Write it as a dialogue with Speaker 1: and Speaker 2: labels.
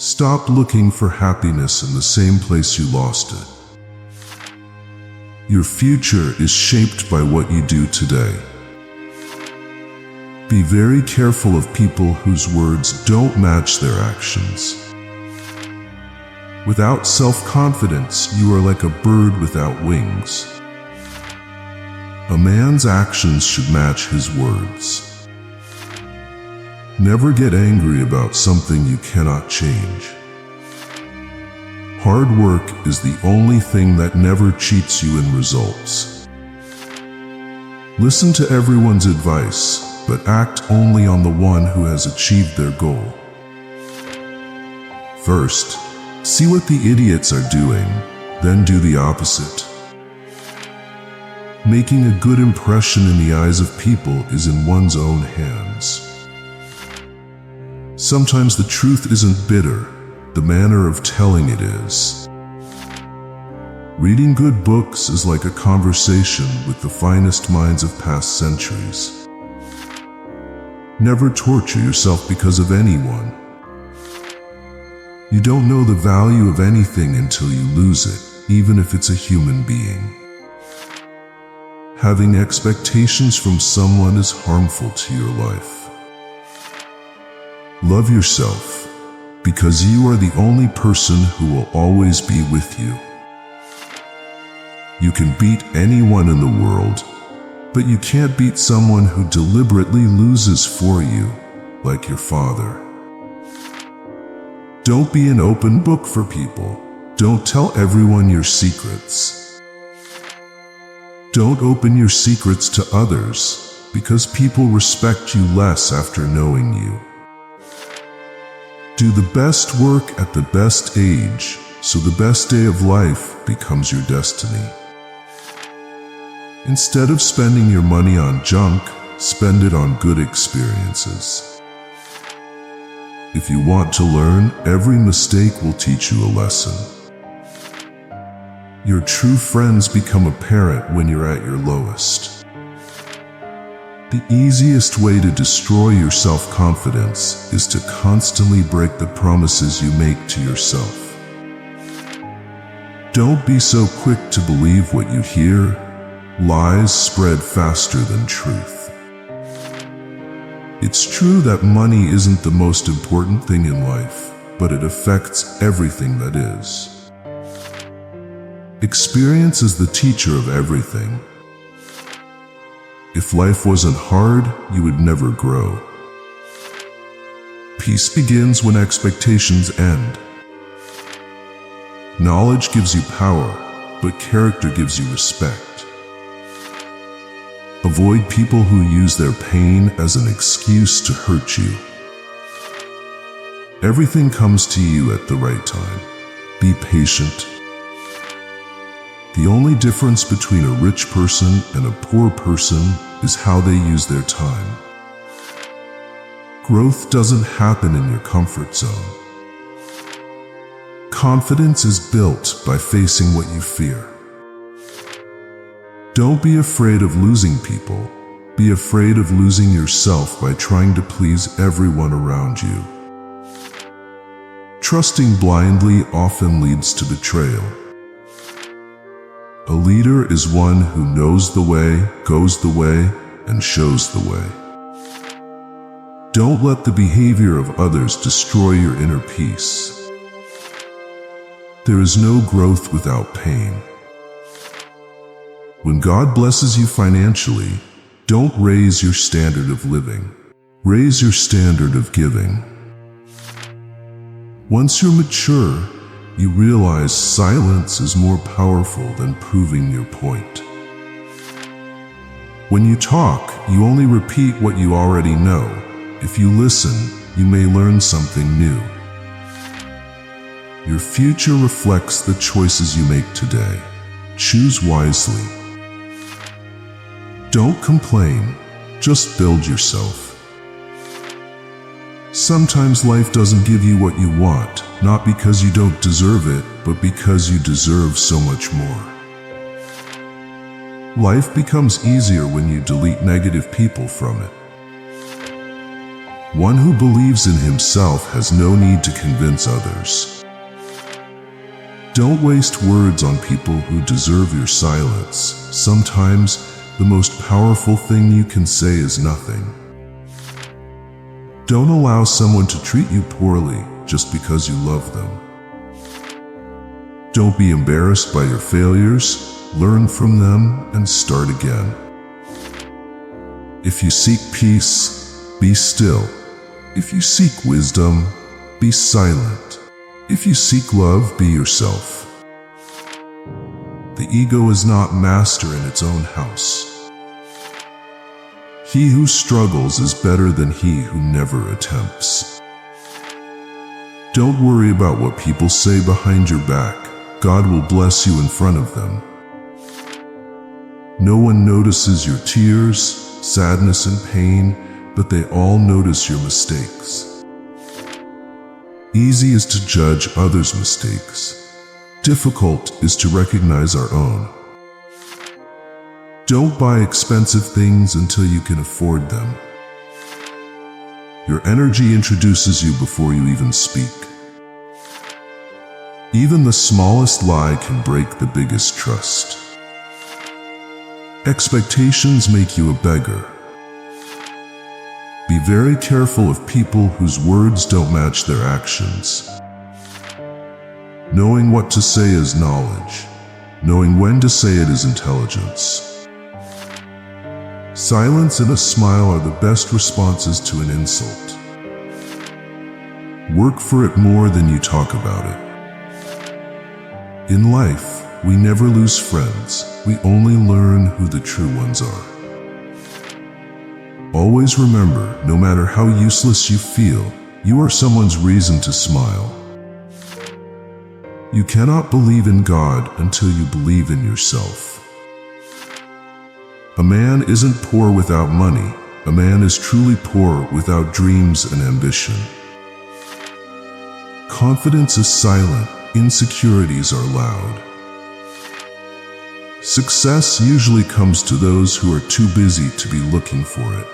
Speaker 1: Stop looking for happiness in the same place you lost it. Your future is shaped by what you do today. Be very careful of people whose words don't match their actions. Without self-confidence, you are like a bird without wings. A man's actions should match his words. Never get angry about something you cannot change. Hard work is the only thing that never cheats you in results. Listen to everyone's advice, but act only on the one who has achieved their goal. First, see what the idiots are doing, then do the opposite. Making a good impression in the eyes of people is in one's own hands. Sometimes the truth isn't bitter, the manner of telling it is. Reading good books is like a conversation with the finest minds of past centuries. Never torture yourself because of anyone. You don't know the value of anything until you lose it, even if it's a human being. Having expectations from someone is harmful to your life. Love yourself, because you are the only person who will always be with you. You can beat anyone in the world, but you can't beat someone who deliberately loses for you, like your father. Don't be an open book for people. Don't tell everyone your secrets. Don't open your secrets to others, because people respect you less after knowing you. Do the best work at the best age, so the best day of life becomes your destiny. Instead of spending your money on junk, spend it on good experiences. If you want to learn, every mistake will teach you a lesson. Your true friends become apparent when you're at your lowest. The easiest way to destroy your self-confidence is to constantly break the promises you make to yourself. Don't be so quick to believe what you hear. Lies spread faster than truth. It's true that money isn't the most important thing in life, but it affects everything that is. Experience is the teacher of everything. If life wasn't hard, you would never grow. Peace begins when expectations end. Knowledge gives you power, but character gives you respect. Avoid people who use their pain as an excuse to hurt you. Everything comes to you at the right time. Be patient. The only difference between a rich person and a poor person is how they use their time. Growth doesn't happen in your comfort zone. Confidence is built by facing what you fear. Don't be afraid of losing people. Be afraid of losing yourself by trying to please everyone around you. Trusting blindly often leads to betrayal. A leader is one who knows the way, goes the way, and shows the way. Don't let the behavior of others destroy your inner peace. There is no growth without pain. When God blesses you financially, don't raise your standard of living. Raise your standard of giving. Once you're mature, you realize silence is more powerful than proving your point. When you talk, you only repeat what you already know. If you listen, you may learn something new. Your future reflects the choices you make today. Choose wisely. Don't complain, just build yourself. Sometimes life doesn't give you what you want, not because you don't deserve it, but because you deserve so much more. Life becomes easier when you delete negative people from it. One who believes in himself has no need to convince others. Don't waste words on people who deserve your silence. Sometimes, the most powerful thing you can say is nothing. Don't allow someone to treat you poorly just because you love them. Don't be embarrassed by your failures, learn from them, and start again. If you seek peace, be still. If you seek wisdom, be silent. If you seek love, be yourself. The ego is not master in its own house. He who struggles is better than he who never attempts. Don't worry about what people say behind your back. God will bless you in front of them. No one notices your tears, sadness, and pain, but they all notice your mistakes. Easy is to judge others' mistakes. Difficult is to recognize our own. Don't buy expensive things until you can afford them. Your energy introduces you before you even speak. Even the smallest lie can break the biggest trust. Expectations make you a beggar. Be very careful of people whose words don't match their actions. Knowing what to say is knowledge. Knowing when to say it is intelligence. Silence and a smile are the best responses to an insult. Work for it more than you talk about it. In life, we never lose friends. We only learn who the true ones are. Always remember, no matter how useless you feel, you are someone's reason to smile. You cannot believe in God until you believe in yourself. A man isn't poor without money. A man is truly poor without dreams and ambition. Confidence is silent. Insecurities are loud. Success usually comes to those who are too busy to be looking for it.